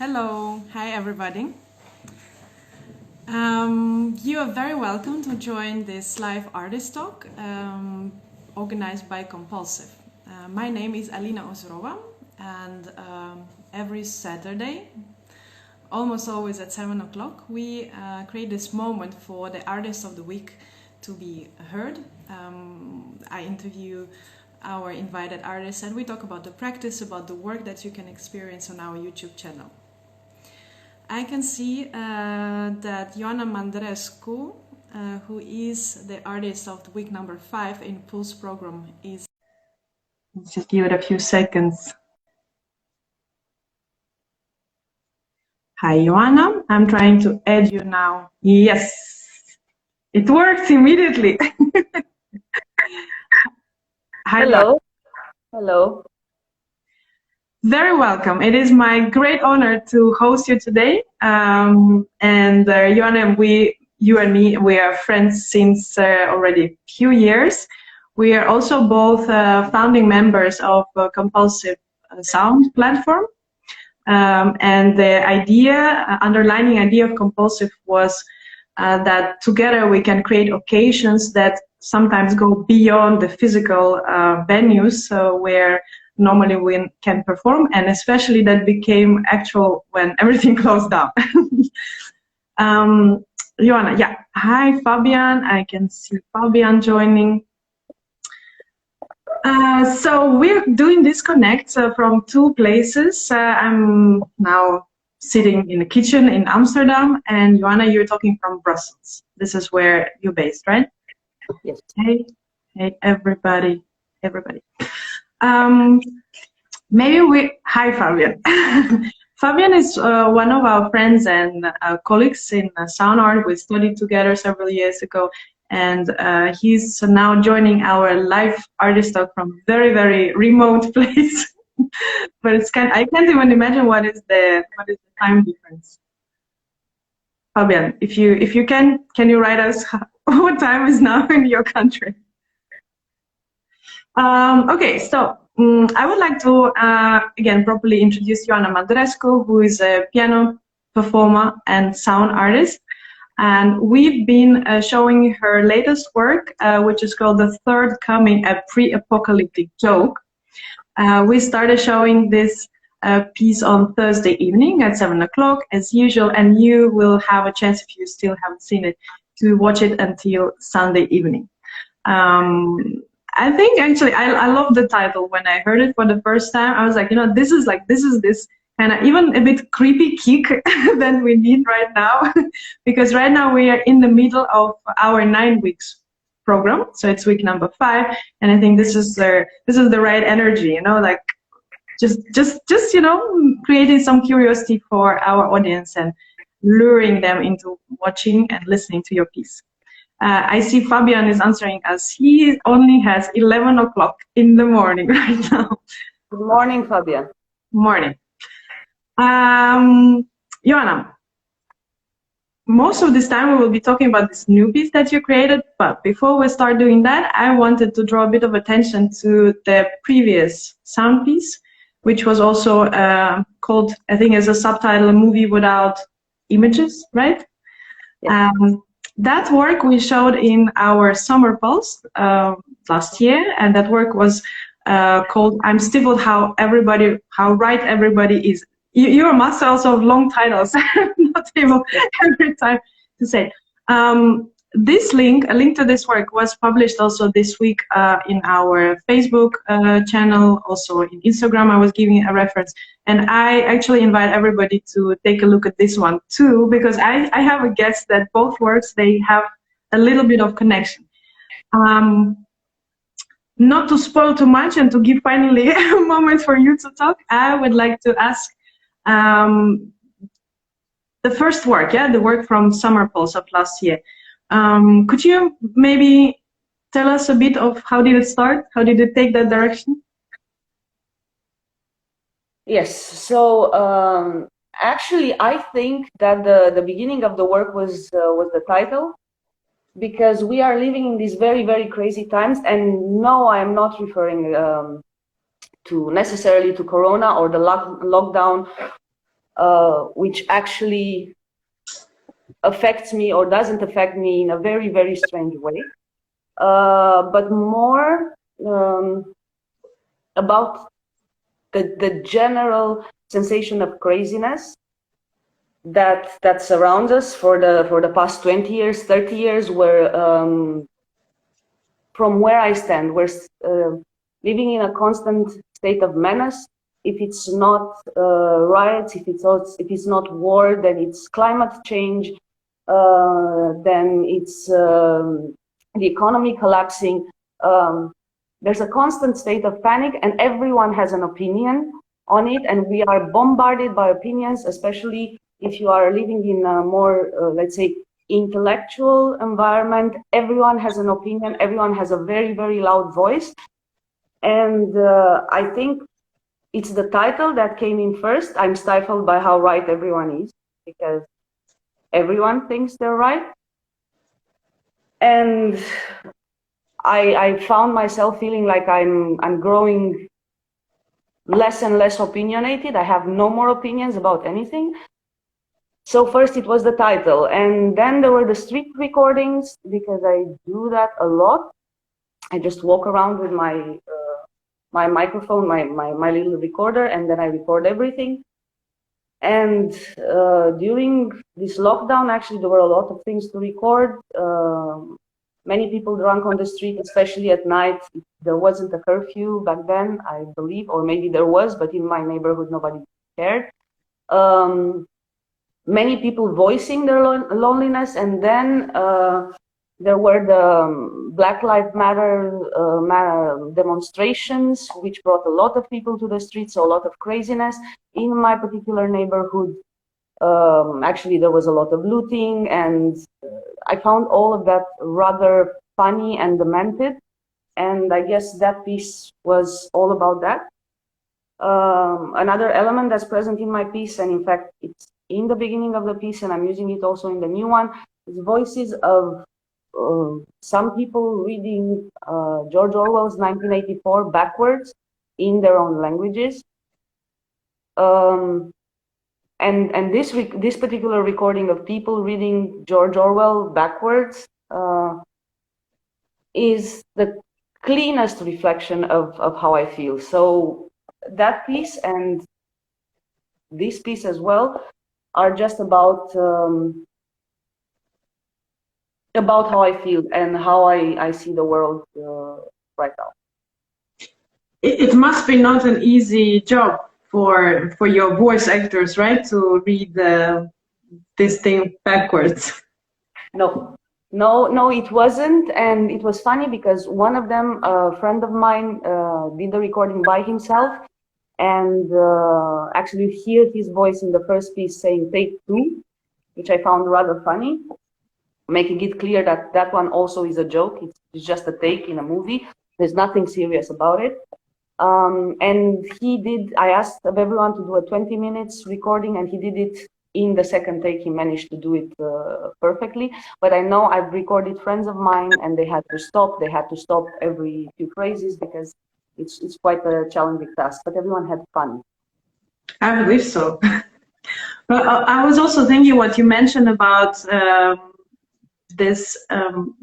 Hello, hi everybody. You are very welcome to join this live artist talk organized by Compulsive. My name is Alina Ozrova, and every Saturday, almost always at 7 o'clock, we create this moment for the artist of the week to be heard. I interview our invited artists and we talk about the practice, about the work that you can experience on our YouTube channel. I can see that Ioana Mandrescu, who is the artist of the week number 5 in Pulse program, is... Let's just give it a few seconds. Hi, Ioana. I'm trying to add you now. Yes, it works immediately. Hi, hello. Hello. Very welcome. It is my great honor to host you today. Ioana, you and me, we are friends since already a few years. We are also both founding members of Compulsive Sound platform. And the underlying idea of Compulsive was that together we can create occasions that sometimes go beyond the physical venues where normally we can perform, and especially that became actual when everything closed down. Ioana, yeah. Hi, Fabian. I can see Fabian joining. So we're doing this connect from two places. I'm now sitting in the kitchen in Amsterdam, and Ioana, you're talking from Brussels. This is where you're based, right? Yes. Hey, everybody. Hi, Fabian. Fabian is one of our friends and colleagues in sound art. We studied together several years ago, and he's now joining our live artist talk from very, very remote place. But I can't even imagine what is the time difference. Fabian, if you can you write us what time is now in your country? Okay, so I would like to again properly introduce Ioana Mandrescu, who is a piano performer and sound artist. And we've been showing her latest work, which is called The Third Coming, a Pre-Apocalyptic Joke. We started showing this piece on Thursday evening at 7 o'clock, as usual, and you will have a chance, if you still haven't seen it, to watch it until Sunday evening. I think actually I love the title. When I heard it for the first time, I was like, this is this kind of even a bit creepy kick that we need right now, because right now we are in the middle of our 9 weeks program, so it's week number 5, and I think this is the right energy, like just creating some curiosity for our audience and luring them into watching and listening to your piece. I see Fabian is answering us. He only has 11 o'clock in the morning right now. Good morning, Fabian. Morning. Ioana, most of this time we will be talking about this new piece that you created, but before we start doing that, I wanted to draw a bit of attention to the previous sound piece, which was also called, I think as a subtitle, A Movie Without Images, right? Yes. That work we showed in our summer pulse last year, and that work was called I'm Stifled, How Right Everybody Is. You're a master also of long titles. I'm not able every time to say. This link, a link to this work, was published also this week in our Facebook channel, also in Instagram. I was giving a reference, and I actually invite everybody to take a look at this one too, because I have a guess that both works, they have a little bit of connection. Not to spoil too much and to give finally a moment for you to talk, I would like to ask the first work, the work from Summer Pulse of last year. Could you maybe tell us a bit of how did it start? How did it take that direction? Yes, so actually I think that the beginning of the work was the title, because we are living in these very, very crazy times, and no, I am not referring to necessarily to Corona or the lockdown which actually affects me or doesn't affect me in a very, very strange way. But more about the general sensation of craziness that surrounds us for the past 20 years, 30 years, where from where I stand, we're living in a constant state of menace. If it's not riots, if it's not war, then it's climate change, then it's the economy collapsing. There's a constant state of panic, and everyone has an opinion on it, and we are bombarded by opinions, especially if you are living in a more, let's say, intellectual environment. Everyone has an opinion, everyone has a very, very loud voice. And I think it's the title that came in first. I'm stifled by how right everyone is, because everyone thinks they're right. And I found myself feeling like I'm growing less and less opinionated. I have no more opinions about anything. So first it was the title, and then there were the street recordings, because I do that a lot. I just walk around with my my microphone, my little recorder, and then I record everything. And during this lockdown, actually, there were a lot of things to record. Many people drunk on the street, especially at night. There wasn't a curfew back then, I believe, or maybe there was, but in my neighborhood, nobody cared. Many people voicing their loneliness, and then there were the Black Lives Matter demonstrations, which brought a lot of people to the streets, so a lot of craziness. In my particular neighborhood, actually, there was a lot of looting, and I found all of that rather funny and demented, and I guess that piece was all about that. Another element that's present in my piece, and in fact, it's in the beginning of the piece, and I'm using it also in the new one, is voices of some people reading George Orwell's 1984 backwards in their own languages. And this particular recording of people reading George Orwell backwards is the cleanest reflection of how I feel. So that piece and this piece as well are just about how I feel and how I see the world right now. It must be not an easy job for your voice actors, right, to read this thing backwards. No, it wasn't, and it was funny because one of them, a friend of mine, did the recording by himself, and actually hear his voice in the first piece saying "take two," which I found rather funny, making it clear that that one also is a joke. It's just a take in a movie. There's nothing serious about it. And he did, I asked of everyone to do a 20 minutes recording, and he did it in the second take. He managed to do it perfectly. But I know I've recorded friends of mine, and they had to stop. They had to stop every few phrases because it's quite a challenging task. But everyone had fun. I believe so. But I was also thinking what you mentioned about this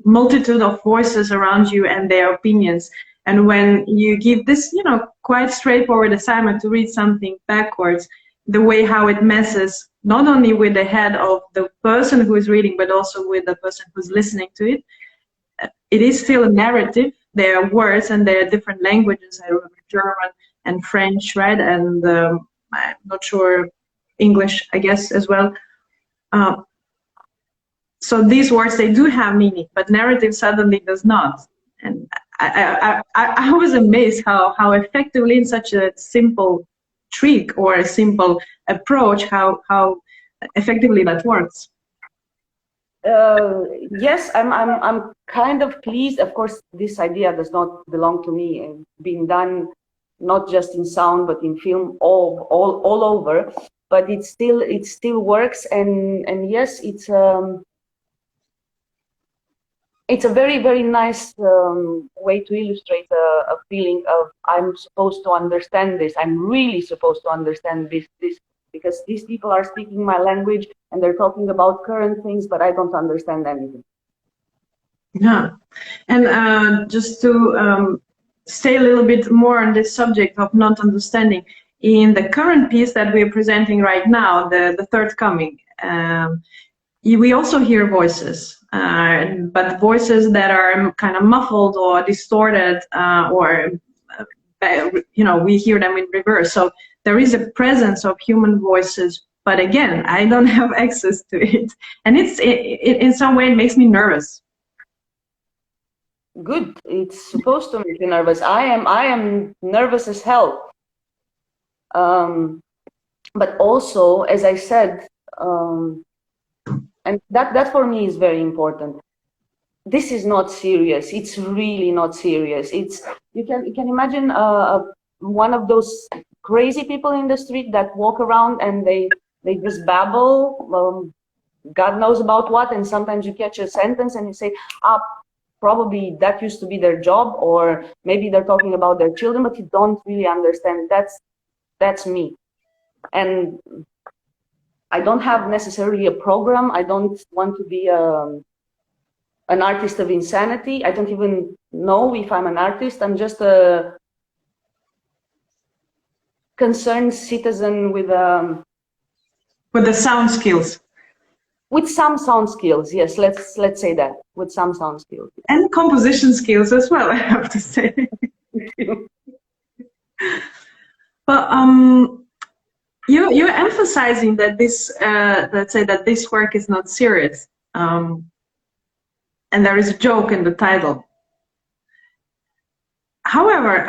multitude of voices around you and their opinions. And when you give this, quite straightforward assignment to read something backwards, the way how it messes not only with the head of the person who is reading, but also with the person who's listening to it. It is still a narrative. There are words and there are different languages. I remember German and French, right? And I'm not sure, English, I guess, as well. So these words, they do have meaning, but narrative suddenly does not. And I was amazed how effectively in such a simple trick or a simple approach, how effectively that works. Yes, I'm kind of pleased. Of course, this idea does not belong to me, and being done not just in sound but in film all over. But it still works, and yes, it's a very, very nice way to illustrate a feeling of I'm supposed to understand this. I'm really supposed to understand this because these people are speaking my language and they're talking about current things, but I don't understand anything. Yeah, and just to stay a little bit more on this subject of not understanding, in the current piece that we're presenting right now, the third coming, we also hear voices, but voices that are kind of muffled or distorted, or we hear them in reverse. So there is a presence of human voices, but again, I don't have access to it, and it in some way it makes me nervous. Good. It's supposed to make you nervous. I am nervous as hell. But also, as I said, and that for me is very important. This is not serious. It's really not serious. You can imagine one of those crazy people in the street that walk around and they just babble, God knows about what, and sometimes you catch a sentence and you say, probably that used to be their job, or maybe they're talking about their children, but you don't really understand. That's me. And I don't have necessarily a program. I don't want to be an artist of insanity. I don't even know if I'm an artist. I'm just a concerned citizen with the sound skills. With some sound skills, yes. Let's say that, with some sound skills. And composition skills as well, I have to say. But you're emphasizing that this, let's say that this work is not serious, and there is a joke in the title. However,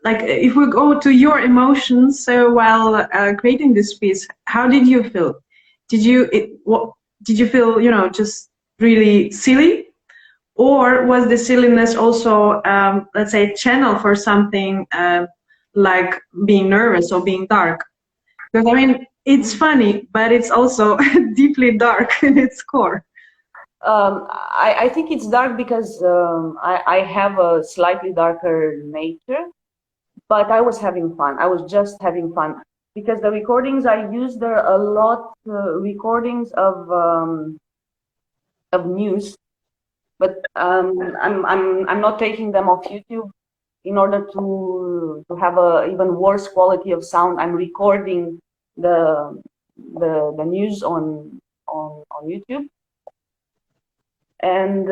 if we go to your emotions while creating this piece, how did you feel? Did you feel, just really silly, or was the silliness also, let's say, a channel for something like being nervous or being dark? Because I mean, it's funny, but it's also deeply dark in its core. I think it's dark because I have a slightly darker nature, but I was having fun. I was just having fun. Because the recordings I used, there are a lot recordings of news, but I'm not taking them off YouTube in order to have a even worse quality of sound. I'm recording the news on YouTube, and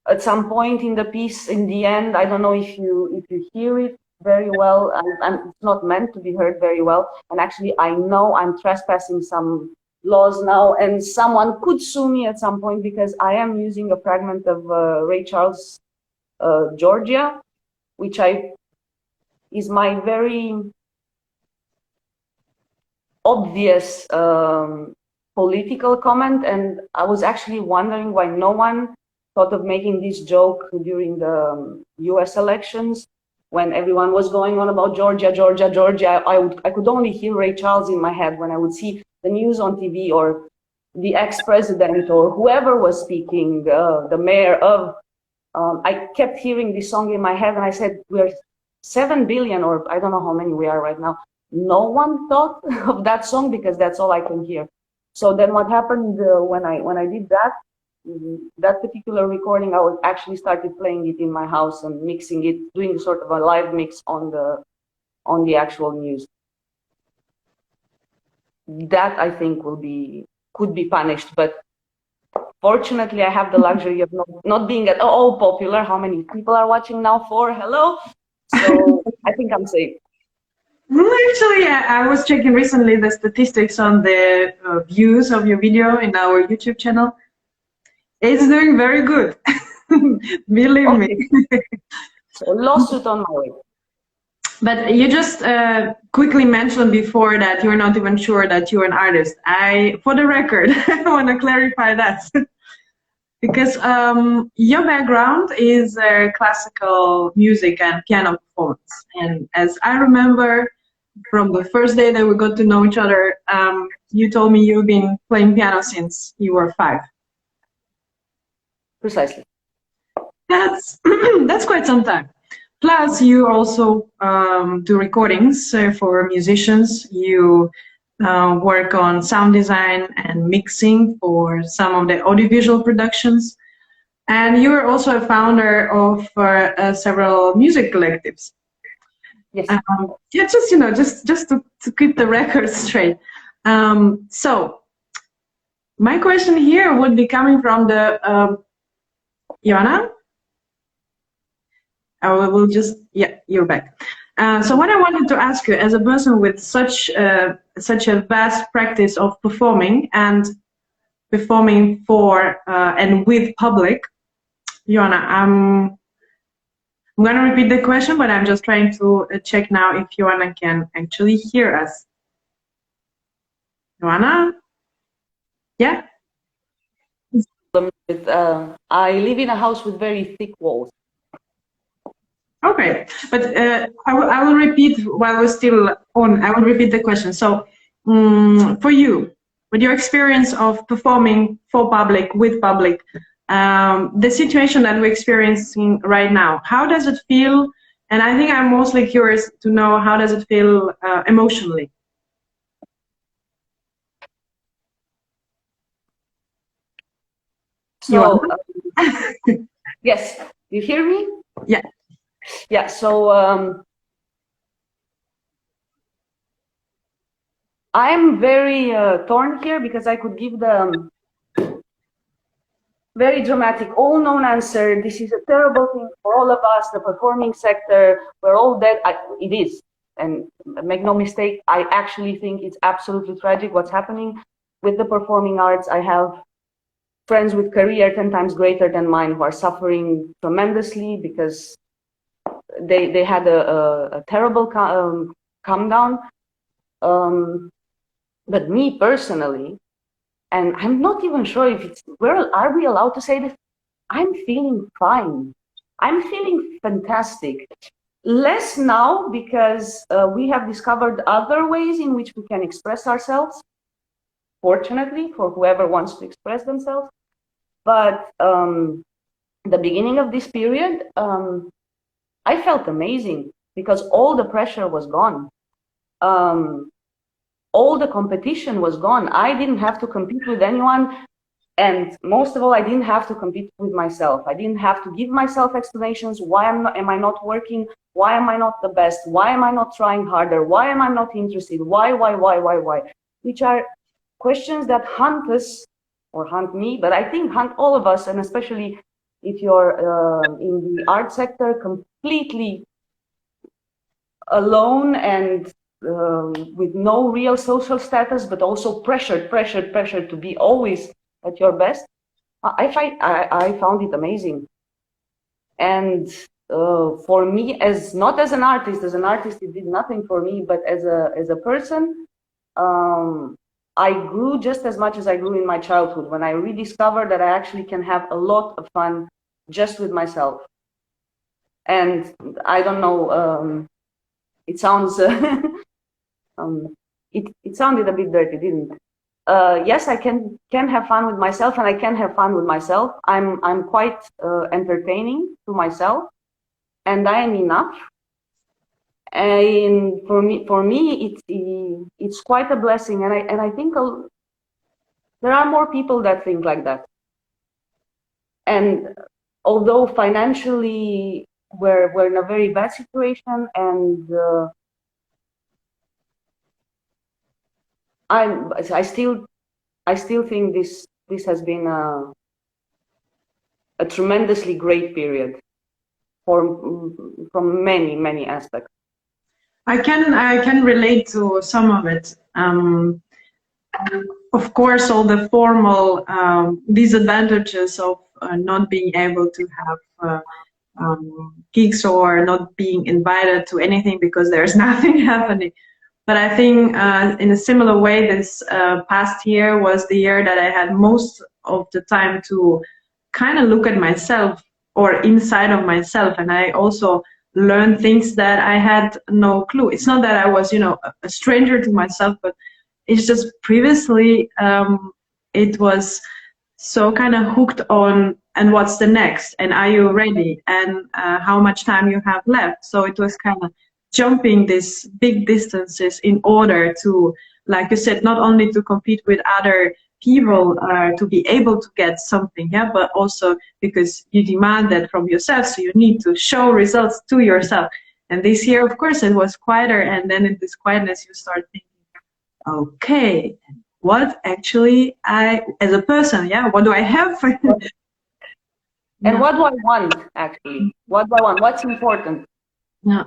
at some point in the piece, in the end, I don't know if you hear it very well, and it's not meant to be heard very well. And actually, I know I'm trespassing some laws now, and someone could sue me at some point because I am using a fragment of Ray Charles' Georgia, which is my very obvious political comment, and I was actually wondering why no one thought of making this joke during the US elections, when everyone was going on about Georgia, Georgia, Georgia. I could only hear Ray Charles in my head when I would see the news on TV, or the ex-president, or whoever was speaking, the mayor of, I kept hearing this song in my head, and I said, we're 7 billion, or I don't know how many we are right now. No one thought of that song because that's all I can hear. So then what happened when I did that particular recording, I actually started playing it in my house and mixing it, doing sort of a live mix on the actual news. That I think could be punished, but fortunately I have the luxury of not being at all popular. How many people are watching now? 4. Hello. So I think I'm safe. Actually, I was checking recently the statistics on the views of your video in our YouTube channel. It's doing very good. Believe me. So lawsuit on my way. But you just quickly mentioned before that you're not even sure that you're an artist. For the record, I want to clarify that. Because your background is classical music and piano performance. And as I remember, from the first day that we got to know each other, you told me you've been playing piano since you were 5. Precisely. That's quite some time. Plus, you also do recordings for musicians. You work on sound design and mixing for some of the audiovisual productions. And you are also a founder of several music collectives. Yes. Yeah, just just to keep the record straight. So my question here would be coming from the Ioana. I will just, yeah, you're back. So what I wanted to ask you, as a person with such a vast practice of performing and performing for and with public, Ioana, I'm going to repeat the question, but I'm just trying to check now if Ioana can actually hear us. Ioana? Yeah? I live in a house with very thick walls. Okay, but I will repeat while we're still on. I will repeat the question. So, for you, with your experience of performing for public, with public, the situation that we're experiencing right now, how does it feel? And I think I'm mostly curious to know, how does it feel emotionally? So, yes, you hear me? Yeah. Yeah, so I'm very torn here, because I could give the very dramatic, all-known answer. This is a terrible thing for all of us, the performing sector. We're all dead. It is. And make no mistake, I actually think it's absolutely tragic what's happening with the performing arts. I have friends with career 10 times greater than mine who are suffering tremendously because they had a terrible come down. But me personally, and I'm not even sure if it's, are we allowed to say this? I'm feeling fine. I'm feeling fantastic. Less now, because we have discovered other ways in which we can express ourselves, fortunately, for whoever wants to express themselves. But the beginning of this period, I felt amazing because all the pressure was gone. All the competition was gone. I didn't have to compete with anyone. And most of all, I didn't have to compete with myself. I didn't have to give myself explanations. Why am I not working? Why am I not the best? Why am I not trying harder? Why am I not interested? Why? Which are questions that hunt us, or hunt me, but I think hunt all of us, and especially if you're in the art sector, completely alone and with no real social status, but also pressured to be always at your best. I found it amazing. And for me, not as an artist, it did nothing for me, but as a person, I grew just as much as I grew in my childhood, when I rediscovered that I actually can have a lot of fun just with myself. And I don't know, it sounds, it sounded a bit dirty, didn't it? Yes, I can have fun with myself, and I can have fun with myself. I'm quite entertaining to myself, and I am enough. And for me, it's quite a blessing, and I think there are more people that think like that. And although financially we're in a very bad situation, and I still think this has been a tremendously great period from many aspects. I can relate to some of it. Of course, all the formal disadvantages of not being able to have gigs, or not being invited to anything because there's nothing happening. But I think in a similar way, this past year was the year that I had most of the time to kind of look at myself, or inside of myself, and I also learned things that I had no clue. It's not that I was, a stranger to myself, but it's just previously it was so kind of hooked on, and what's the next, and are you ready, and how much time you have left. So it was kind of jumping these big distances in order to, like you said, not only to compete with other people to be able to get something, yeah, but also because you demand that from yourself, so you need to show results to yourself. And this year, of course, it was quieter, and then in this quietness you start thinking, okay, what actually as a person, yeah, what do I have for And yeah. what do I want, actually? What do I want? What's important? Yeah.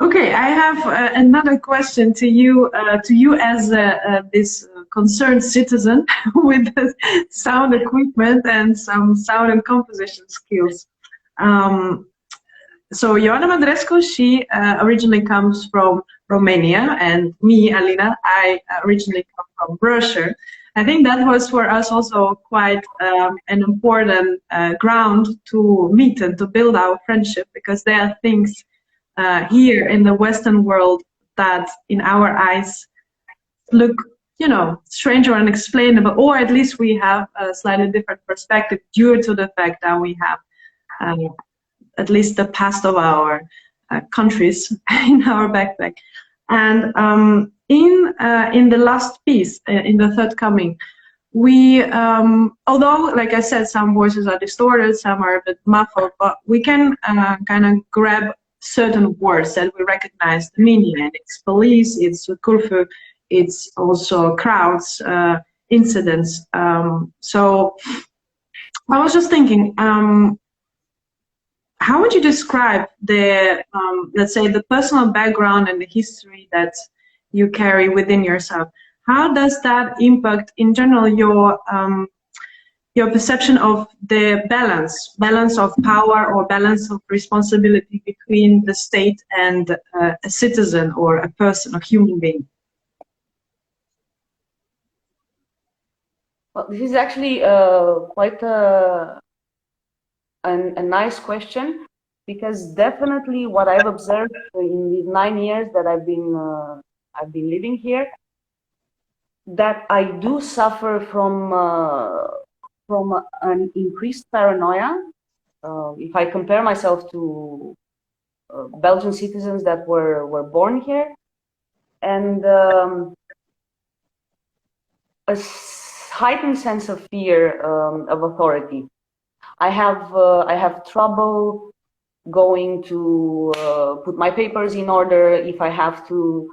Okay, I have another question to you as this concerned citizen with sound equipment and some sound and composition skills. So Ioana Mandrescu, she originally comes from Romania, and me, Alina, I originally come from Russia. I think that was for us also quite an important ground to meet and to build our friendship, because there are things here in the Western world that in our eyes look, you know, strange or unexplainable, or at least we have a slightly different perspective due to the fact that we have at least the past of our countries in our backpack. And in the last piece, in the third coming, we, although, like I said, some voices are distorted, some are a bit muffled, but we can kind of grab certain words that we recognize the meaning, and it's police, it's curfew, it's also crowds, incidents. So I was just thinking, how would you describe the, let's say, the personal background and the history that you carry within yourself? How does that impact, in general, your perception of the balance of power or balance of responsibility between the state and a citizen or a person, a human being? Well, this is actually quite a nice question, because definitely what I've observed in these 9 years that I've been living here, that I do suffer from an increased paranoia. If I compare myself to Belgian citizens that were born here, and a heightened sense of fear of authority. I have trouble going to put my papers in order. If I have to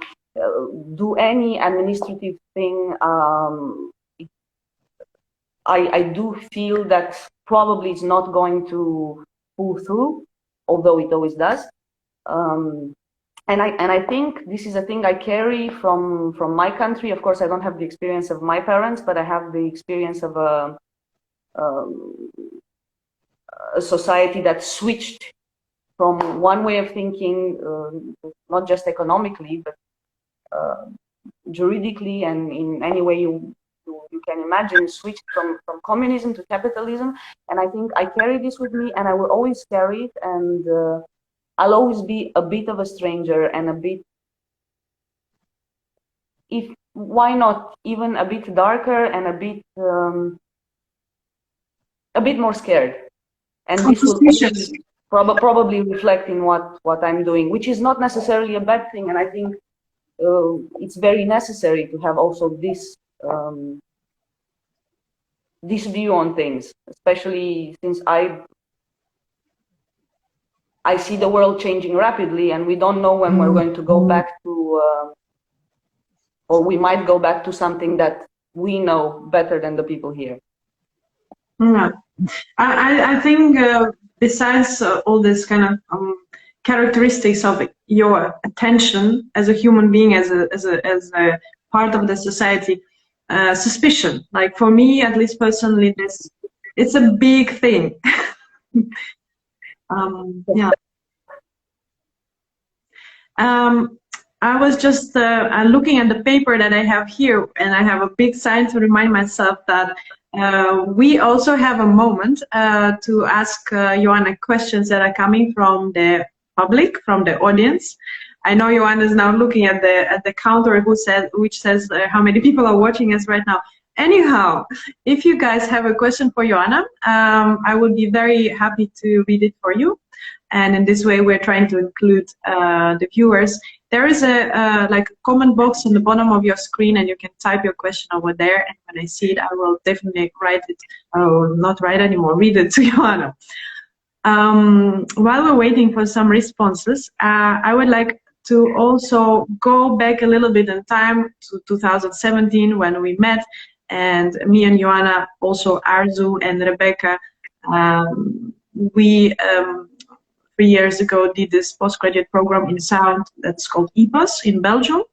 do any administrative thing, I do feel that probably it's not going to pull through, although it always does. And I think this is a thing I carry from my country. Of course, I don't have the experience of my parents, but I have the experience of a society that switched from one way of thinking, not just economically, but juridically and in any way you can imagine, switched from communism to capitalism. And I think I carry this with me, and I will always carry it, and I'll always be a bit of a stranger and a bit, why not even a bit darker and a bit more scared. And this will probably reflect in what I'm doing, which is not necessarily a bad thing. And I think it's very necessary to have also this this view on things, especially since I see the world changing rapidly, and we don't know when we're going to go back to, or we might go back to something that we know better than the people here. Yeah. I think besides all this kind of characteristics of your attention as a human being, as a part of the society, suspicion. Like for me, at least personally, it's a big thing. Yeah. I was just looking at the paper that I have here, and I have a big sign to remind myself that we also have a moment to ask Ioana questions that are coming from the public, from the audience. I know Ioana is now looking at the counter which says how many people are watching us right now. Anyhow, if you guys have a question for Ioana, I would be very happy to read it for you. And in this way, we're trying to include the viewers. There is a like a comment box on the bottom of your screen, and you can type your question over there. And when I see it, I will definitely write it, or not write anymore, read it to Ioana. While we're waiting for some responses, I would like to also go back a little bit in time to 2017 when we met, and me and Ioana, also Arzu and Rebecca, we 3 years ago did this postgraduate program in sound that's called IPAS in Belgium.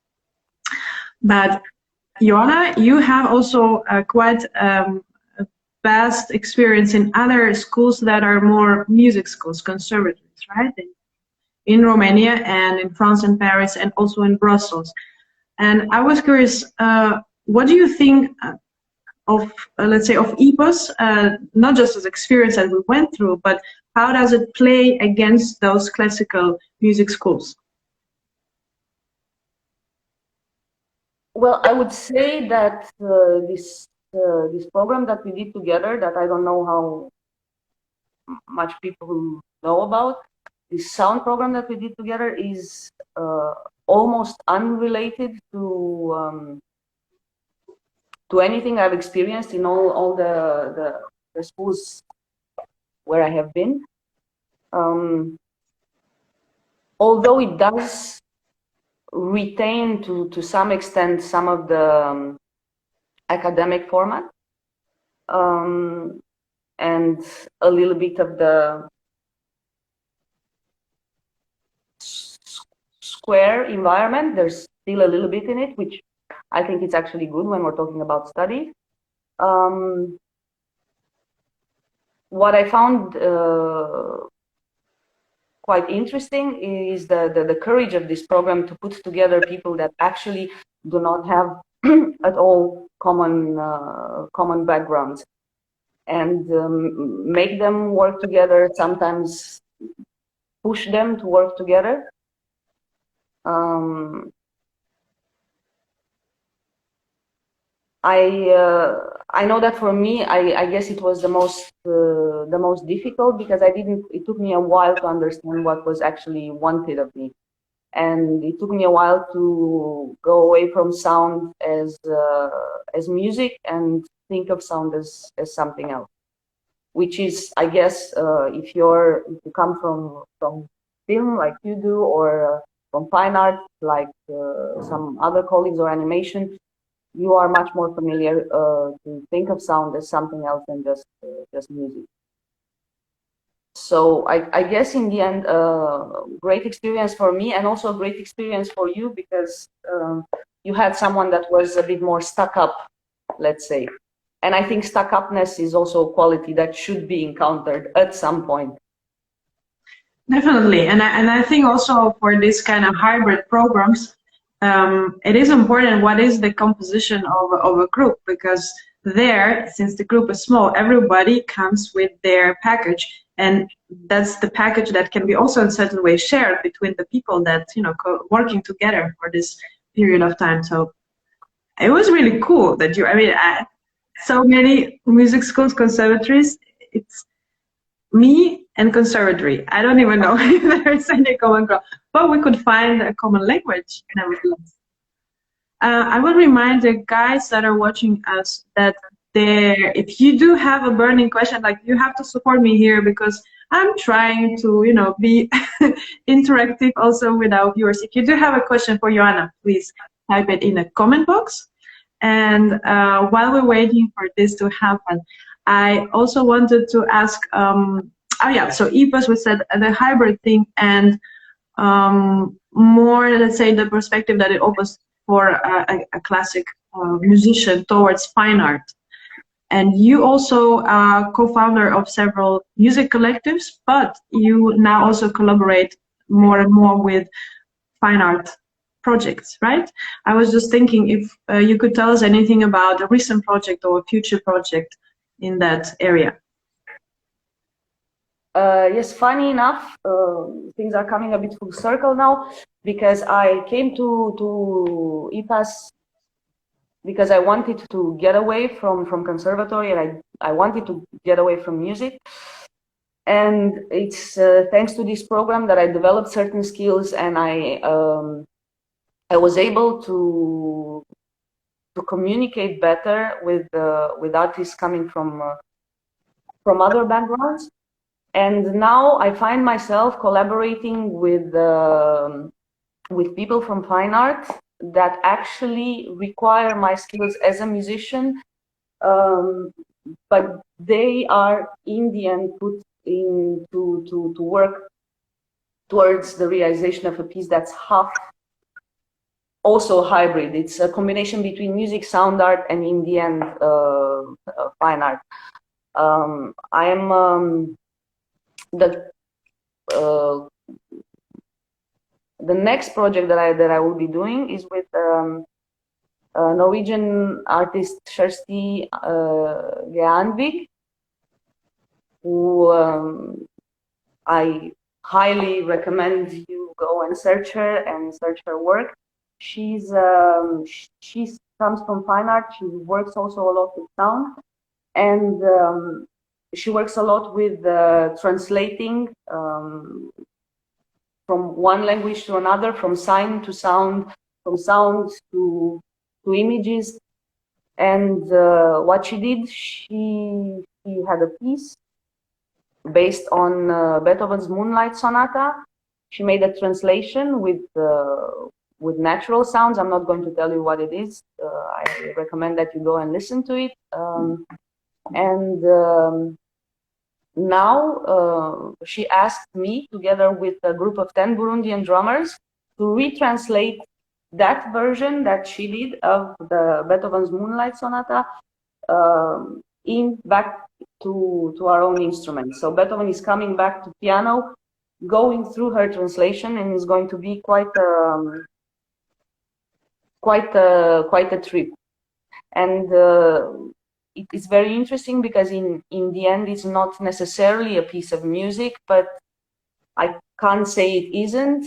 But Ioana, you have also quite vast experience in other schools that are more music schools, conservatories, right? In Romania and in France and Paris and also in Brussels. And I was curious, what do you think of, let's say, of IPAS, not just as experience that we went through, but how does it play against those classical music schools? Well, I would say that this program that we did together, that I don't know how much people know about, this sound program that we did together is almost unrelated to anything I've experienced in all the schools where I have been. Although it does retain to some extent some of the academic format and a little bit of the square environment. There's still a little bit in it, which I think it's actually good when we're talking about study. What I found quite interesting is the courage of this program to put together people that actually do not have at all common backgrounds, and make them work together, sometimes push them to work together. I know that for me, I guess it was the most difficult, because it took me a while to understand what was actually wanted of me. And it took me a while to go away from sound as music and think of sound as something else, which is, I guess, if you come from film like you do, or from fine art like some other colleagues, or animation, you are much more familiar to think of sound as something else than just music. So I guess in the end, great experience for me, and also a great experience for you, because you had someone that was a bit more stuck up, let's say. And I think stuck upness is also a quality that should be encountered at some point. Definitely, and I think also for this kind of hybrid programs, it is important what is the composition of a group, because there, since the group is small, everybody comes with their package, and that's the package that can be also in certain way shared between the people that, you know, working together for this period of time. So it was really cool that so many music schools, conservatories, it's me and conservatory. I don't even know if there is any common ground, but we could find a common language nevertheless. I will remind the guys that are watching us that if you do have a burning question, like, you have to support me here, because I'm trying to, you know, be interactive also with our viewers. If you do have a question for Ioana, please type it in the comment box. And while we're waiting for this to happen, I also wanted to ask, so IPAS, we said the hybrid thing, and more, let's say, the perspective that it opens for a classic musician towards fine art. And you also are co-founder of several music collectives, but you now also collaborate more and more with fine art projects, right? I was just thinking if you could tell us anything about a recent project or a future project in that area. Yes, funny enough, things are coming a bit full circle now, because I came to IPAS because I wanted to get away from conservatory, and I wanted to get away from music. And it's thanks to this program that I developed certain skills, and I was able to communicate better with artists coming from other backgrounds. And now I find myself collaborating with people from fine art that actually require my skills as a musician, but they are in the end put in to work towards the realization of a piece that's half also hybrid. It's a combination between music, sound art, and in the end fine art. I am the next project that I will be doing is with Norwegian artist Kjersti Geanvik, who I highly recommend you go and search her and search her work. She comes from fine art. She works also a lot with sound, and she works a lot with translating from one language to another, from sign to sound, from sound to images. And what she did, she had a piece based on Beethoven's Moonlight Sonata. She made a translation with natural sounds. I'm not going to tell you what it is. I recommend that you go and listen to it. Now she asked me, together with a group of 10 Burundian drummers, to retranslate that version that she did of the Beethoven's Moonlight Sonata back to our own instruments. So Beethoven is coming back to piano, going through her translation, and is going to be quite a trip. And it is very interesting because in the end it's not necessarily a piece of music, but I can't say it isn't.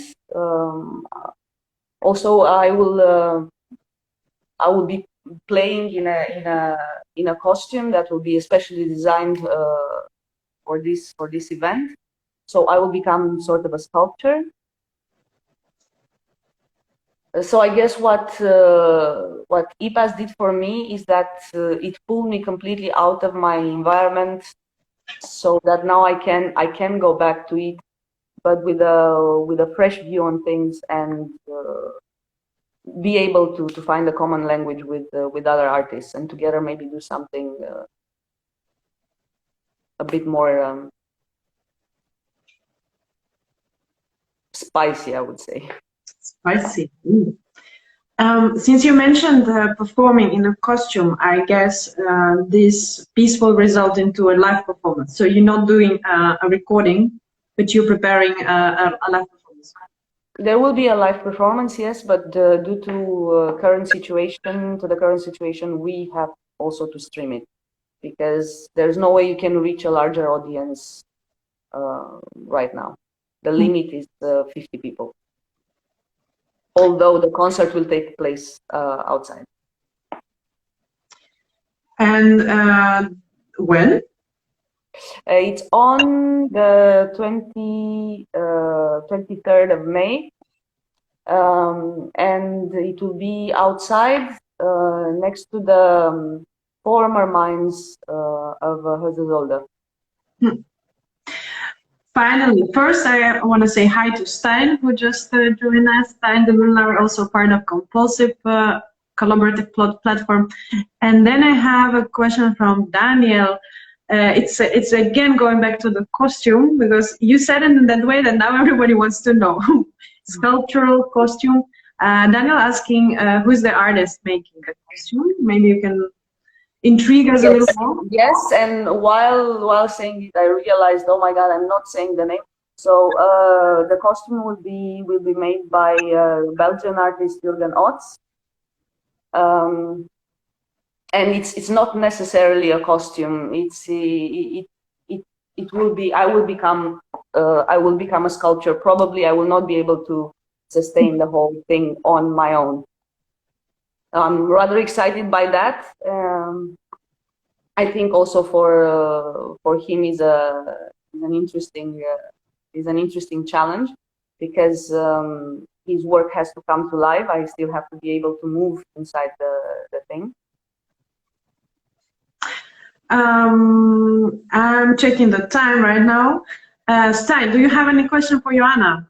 Also, I will be playing in a costume that will be especially designed for this event. So I will become sort of a sculptor. So I guess what IPAS did for me is that it pulled me completely out of my environment, so that now I can go back to it, but with a fresh view on things, and be able to find a common language with other artists, and together maybe do something a bit more spicy, I would say. Spicy. Since you mentioned performing in a costume, I guess this piece will result into a live performance. So you're not doing a recording, but you're preparing a live performance. There will be a live performance, yes, but due to the current situation, we have also to stream it, because there's no way you can reach a larger audience right now. The limit is 50 people. Although the concert will take place outside. And when? It's on the 23rd of May, and it will be outside next to the former mines of Herzegolda. Finally, first I want to say hi to Stein, who just joined us. Stein de Muller, also part of Compulsive collaborative platform. And then I have a question from Daniel. It's again going back to the costume, because you said it in that way that now everybody wants to know. Sculptural costume. Daniel asking who's the artist making the costume. Maybe you can intrigue us a little more. Yes, and while saying it, I realized, oh my God, I'm not saying the name. So the costume will be made by Belgian artist Jurgen Otz. And it's not necessarily a costume. It will be. I will become a sculptor. Probably I will not be able to sustain the whole thing on my own. I'm rather excited by that. I think also for him is an interesting challenge, because his work has to come to life. I still have to be able to move inside the thing. I'm checking the time right now. Stein, do you have any question for Ioana?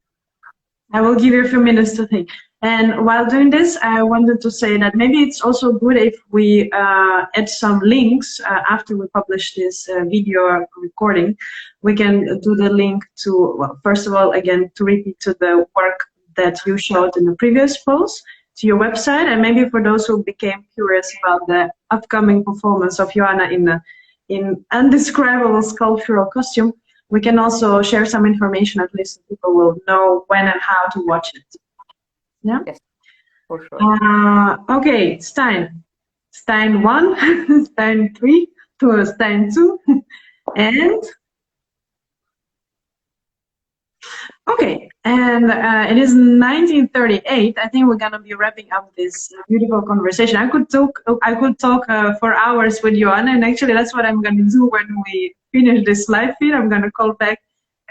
I will give you a few minutes to think. And while doing this, I wanted to say that maybe it's also good if we add some links after we publish this video recording. We can do the link to, well, first of all, again, to repeat to the work that you showed in the previous post, to your website, and maybe for those who became curious about the upcoming performance of Ioana in undescribable sculptural costume, we can also share some information, at least so people will know when and how to watch it. Yeah? Yes, for sure. Okay, Stein 1, Stein 3, to Stein 2, and okay, and it is 1938. I think we're gonna be wrapping up this beautiful conversation. I could talk for hours with Ioana, and actually that's what I'm gonna do when we finish this live feed. I'm gonna call back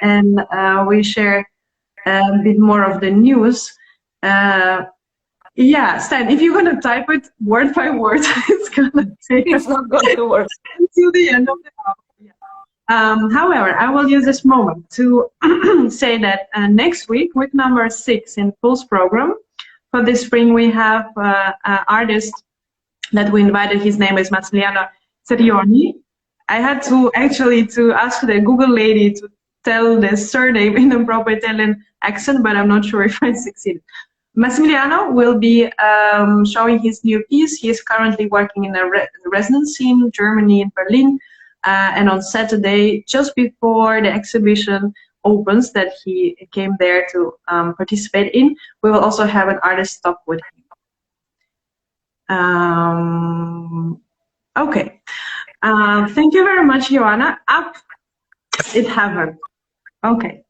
and we share a bit more of the news. Yeah, Stan, if you're gonna type it word by word, it's gonna take It's not going to work until the end of the hour. Yeah. However, I will use this moment to say that next week number 6 in Pulse program, for this spring we have an artist that we invited. His name is Massimiliano Serioni. I had to ask the Google lady to tell the surname in a proper Italian accent, but I'm not sure if I succeeded. Massimiliano will be showing his new piece. He is currently working in a residency in Germany, in Berlin. And on Saturday, just before the exhibition opens that he came there to participate in, we will also have an artist talk with him. Okay. Thank you very much, Ioana. Up it happened. Okay.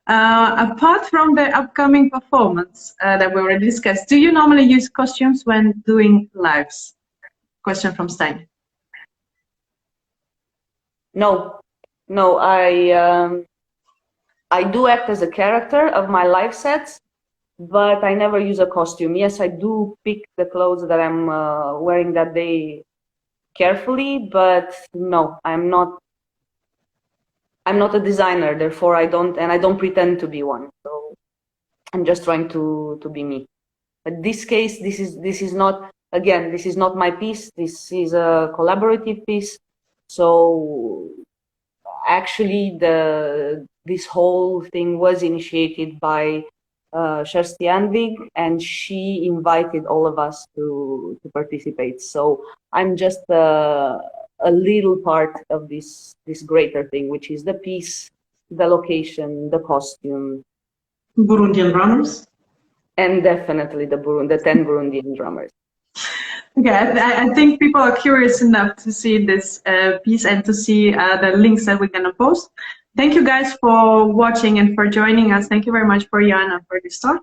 Apart from the upcoming performance that we already discussed, do you normally use costumes when doing lives? Question from Stein. No, I do act as a character of my live sets, but I never use a costume. Yes, I do pick the clothes that I'm wearing that day carefully, but no, I'm not a designer, therefore I don't pretend to be one. So I'm just trying to be me. But this case, this is not, again, this is not my piece. This is a collaborative piece. So actually, this whole thing was initiated by Kersti Anvig, and she invited all of us to participate. So I'm just a little part of this greater thing, which is the piece, the location, the costume. Burundian drummers? And definitely the 10 Burundian drummers. Okay, I think people are curious enough to see this piece and to see the links that we're going to post. Thank you guys for watching and for joining us. Thank you very much for Ioana for this talk.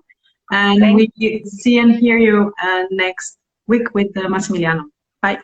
And we see and hear you next week with Massimiliano. Bye.